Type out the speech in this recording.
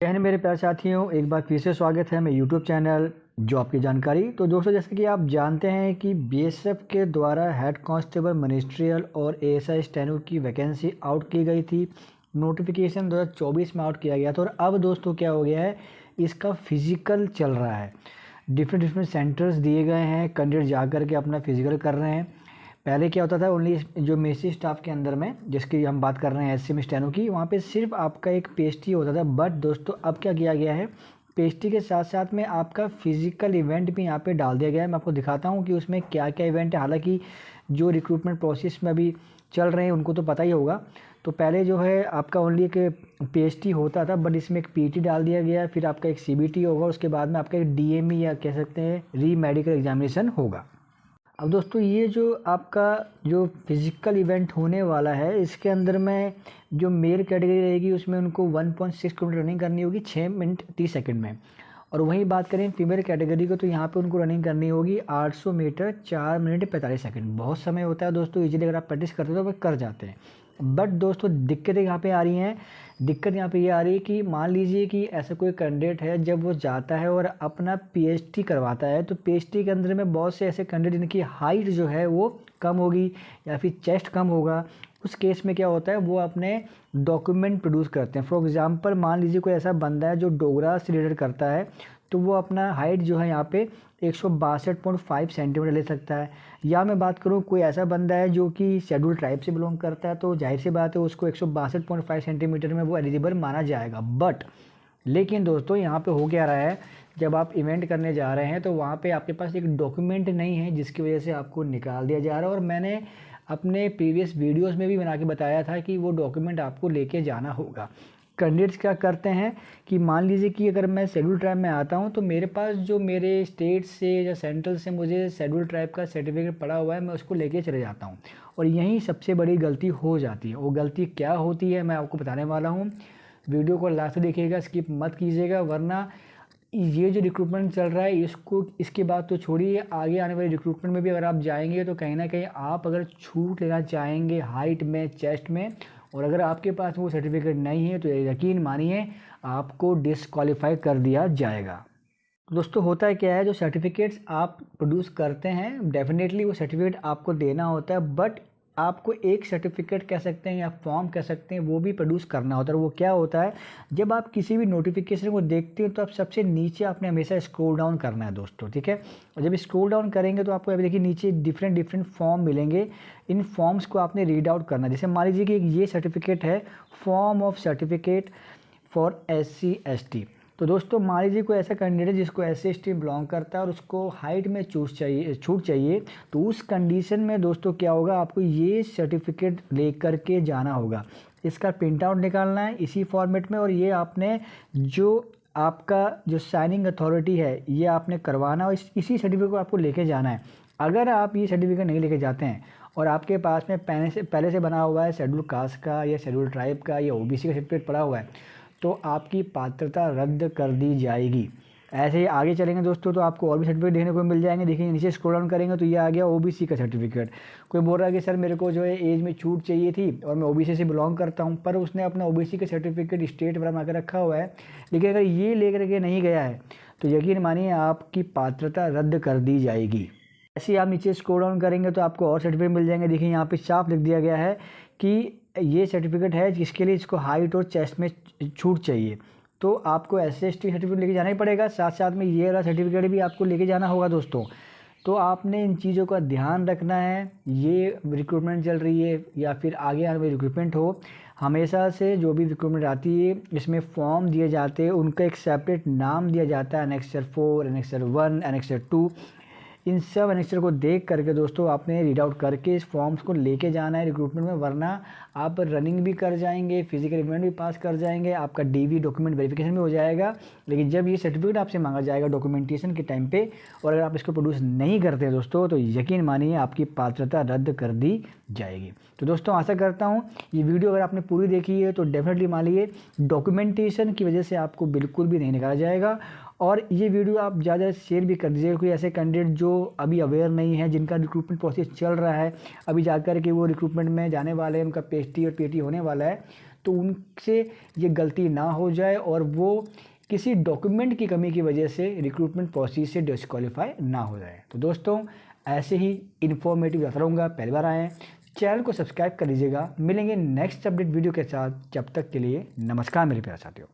कहने मेरे प्यारे साथियों, एक बार फिर से स्वागत है मेरे यूट्यूब चैनल जॉब की जानकारी। तो दोस्तों, जैसे कि आप जानते हैं कि बीएसएफ के द्वारा हेड कांस्टेबल मिनिस्ट्रियल और एएसआई स्टेनो की वैकेंसी आउट की गई थी। नोटिफिकेशन 2024 में आउट किया गया था और अब दोस्तों क्या हो गया है, इसका फिजिकल चल रहा है। डिफरेंट सेंटर्स दिए गए हैं, कैंडिडेट जा कर के अपना फिजिकल कर रहे हैं। पहले क्या होता था, ओनली जो मेसी स्टाफ के अंदर में जिसकी हम बात कर रहे हैं एससी में स्टेनो की, वहाँ पे सिर्फ आपका एक पेस्टी होता था। बट दोस्तों अब क्या किया गया है, पेस्टी के साथ साथ में आपका फिजिकल इवेंट भी यहाँ पे डाल दिया गया है। मैं आपको दिखाता हूँ कि उसमें क्या क्या इवेंट है। हालांकि जो रिक्रूटमेंट प्रोसेस में अभी चल रहे हैं उनको तो पता ही होगा। तो पहले जो है आपका ओनली एक पीएचटी होता था, बट इसमें एक पीटी डाल दिया गया, फिर आपका एक सीबीटी होगा, उसके बाद में आपका एक डीएमई या कह सकते हैं री मेडिकल एग्जामिनेशन होगा। अब दोस्तों ये जो आपका जो फिज़िकल इवेंट होने वाला है, इसके अंदर में जो मेल कैटेगरी रहेगी उसमें उनको 1.6 किलोमीटर रनिंग करनी होगी 6 मिनट 30 सेकंड में। और वहीं बात करें फीमेल कैटेगरी को, तो यहाँ पे उनको रनिंग करनी होगी 800 मीटर 4 मिनट 45 सेकंड। बहुत समय होता है दोस्तों, इजीली अगर आप प्रैक्टिस करते हो तो वो कर जाते हैं। बट दोस्तों दिक्कतें यहाँ पे आ रही हैं। दिक्कत यहाँ पे ये आ रही है कि मान लीजिए कि ऐसा कोई कैंडिडेट है, जब वो जाता है और अपना पीएचडी करवाता है, तो पीएचडी के अंदर में बहुत से ऐसे कैंडिडेट जिनकी हाइट जो है वो कम होगी या फिर चेस्ट कम होगा। उस केस में क्या होता है, वो अपने डॉक्यूमेंट प्रोड्यूस करते हैं। फॉर एग्जांपल मान लीजिए कोई ऐसा बंदा है जो डोगरा से रिलेटेड करता है, तो वो अपना हाइट जो है यहाँ पे 162.5 सेंटीमीटर ले सकता है। या मैं बात करूँ कोई ऐसा बंदा है जो कि शेड्यूल ट्राइब से बिलोंग करता है, तो जाहिर सी बात है उसको 162.5 सेंटीमीटर में वो एलिजिबल माना जाएगा। बट लेकिन दोस्तों यहाँ पे हो क्या रहा है, जब आप इवेंट करने जा रहे हैं तो वहाँ पे आपके पास एक डॉक्यूमेंट नहीं है, जिसकी वजह से आपको निकाल दिया जा रहा है। और मैंने अपने प्रीवियस वीडियोस में भी बना के बताया था कि वो डॉक्यूमेंट आपको लेके जाना होगा। कैंडिडेट्स क्या करते हैं कि मान लीजिए कि अगर मैं शेड्यूल ट्राइब में आता हूं, तो मेरे पास जो मेरे स्टेट से या सेंट्रल से मुझे शेड्यूल ट्राइब का सर्टिफिकेट पड़ा हुआ है, मैं उसको लेके चले जाता हूं। और यही सबसे बड़ी गलती हो जाती है। वो गलती क्या होती है मैं आपको बताने वाला हूँ। वीडियो को लास्ट देखिएगा, स्किप मत कीजिएगा, वरना ये जो रिक्रूटमेंट चल रहा है इसको इसके बाद तो छोड़िए, आगे आने वाले रिक्रूटमेंट में भी अगर आप जाएंगे तो कहीं ना कहीं आप अगर छूट लेना चाहेंगे हाइट में, चेस्ट में, और अगर आपके पास वो सर्टिफिकेट नहीं है तो यकीन मानिए आपको डिसक्वालीफाई कर दिया जाएगा। दोस्तों होता है क्या है, जो सर्टिफिकेट्स आप प्रोड्यूस करते हैं डेफिनेटली वो सर्टिफिकेट आपको देना होता है, बट आपको एक सर्टिफिकेट कह सकते हैं या फॉर्म कह सकते हैं वो भी प्रोड्यूस करना होता है। वो क्या होता है, जब आप किसी भी नोटिफिकेशन को देखते हैं तो आप सबसे नीचे आपने हमेशा स्क्रॉल डाउन करना है दोस्तों, ठीक है। और जब स्क्रॉल डाउन करेंगे तो आपको अभी देखिए नीचे डिफरेंट फॉर्म मिलेंगे। इन फॉर्म्स को आपने रीड आउट करना है। जैसे मान लीजिए कि ये सर्टिफिकेट है, form of certificate for SC/ST। तो दोस्तों मान लीजिए कोई ऐसा कैंडिडेट है जिसको SC/ST बिलोंग करता है और उसको हाइट में छूट चाहिए, तो उस कंडीशन में दोस्तों क्या होगा, आपको ये सर्टिफिकेट लेकर के जाना होगा। इसका प्रिंट आउट निकालना है इसी फॉर्मेट में, और ये आपने जो आपका जो साइनिंग अथॉरिटी है ये आपने करवाना, और इसी सर्टिफिकेट को आपको लेके जाना है। अगर आप ये सर्टिफिकेट नहीं लेके जाते हैं और आपके पास में पहले से बना हुआ है शेड्यूल कास्ट का या शेड्यूल ट्राइब का या OBC का सर्टिफिकेट पड़ा हुआ है, तो आपकी पात्रता रद्द कर दी जाएगी। ऐसे ही आगे चलेंगे दोस्तों तो आपको और भी सर्टिफिकेट देखने को मिल जाएंगे। देखिए नीचे स्क्रॉल डाउन करेंगे तो ये आ गया OBC का सर्टिफिकेट। कोई बोल रहा है कि सर मेरे को जो है एज में छूट चाहिए थी और मैं OBC से बिलोंग करता हूँ, पर उसने अपना OBC का सर्टिफिकेट स्टेट बना कर रखा हुआ है, लेकिन अगर ये लेकर के नहीं गया है तो यकीन मानिए आपकी पात्रता रद्द कर दी जाएगी। ऐसे ही आप नीचे स्क्रॉल डाउन करेंगे तो आपको और सर्टिफिकेट मिल जाएंगे। देखिए यहाँ पे साफ लिख दिया गया है कि ये सर्टिफिकेट है जिसके लिए इसको हाइट और चेस्ट में छूट चाहिए, तो आपको SC/ST सर्टिफिकेट लेके जाना ही पड़ेगा। साथ साथ में ये वाला सर्टिफिकेट भी आपको लेके जाना होगा दोस्तों। तो आपने इन चीज़ों का ध्यान रखना है। ये रिक्रूटमेंट चल रही है या फिर आगे आने वाली रिक्रूटमेंट हो, हमेशा से जो भी रिक्रूटमेंट आती है इसमें फॉर्म दिए जाते हैं, उनका एक सेपरेट नाम दिया जाता है, Annexure 4, Annexure 1, Annexure 2। इन सब एनेक्चर को देख करके दोस्तों आपने रीड आउट करके इस फॉर्म्स को लेके जाना है रिक्रूटमेंट में, वरना आप रनिंग भी कर जाएंगे, फिजिकल इवेंट भी पास कर जाएंगे, आपका DV डॉक्यूमेंट वेरिफिकेशन भी हो जाएगा, लेकिन जब ये सर्टिफिकेट आपसे मांगा जाएगा डॉक्यूमेंटेशन के टाइम पे और अगर आप इसको प्रोड्यूस नहीं करते दोस्तों तो यकीन मानिए आपकी पात्रता रद्द कर दी जाएगी। तो दोस्तों आशा करता हूँ ये वीडियो अगर आपने पूरी देखी है तो डेफिनेटली मान लीजिए डॉक्यूमेंटेशन की वजह से आपको बिल्कुल भी नहीं निकाला जाएगा। और ये वीडियो आप ज़्यादा शेयर भी कर दीजिएगा। कोई ऐसे कैंडिडेट जो अभी अवेयर नहीं है, जिनका रिक्रूटमेंट प्रोसेस चल रहा है, अभी जाकर के वो रिक्रूटमेंट में जाने वाले हैं, उनका PhD और PT होने वाला है, तो उनसे ये गलती ना हो जाए और वो किसी डॉक्यूमेंट की कमी की वजह से रिक्रूटमेंट प्रोसेस से डिस्क्वालीफाई ना हो जाए। तो दोस्तों ऐसे ही इन्फॉर्मेटिव जाता रहूँगा, पहली बार आए हैं चैनल को सब्सक्राइब कर लीजिएगा। मिलेंगे नेक्स्ट अपडेट वीडियो के साथ, जब तक के लिए नमस्कार मेरे प्यारे साथियों।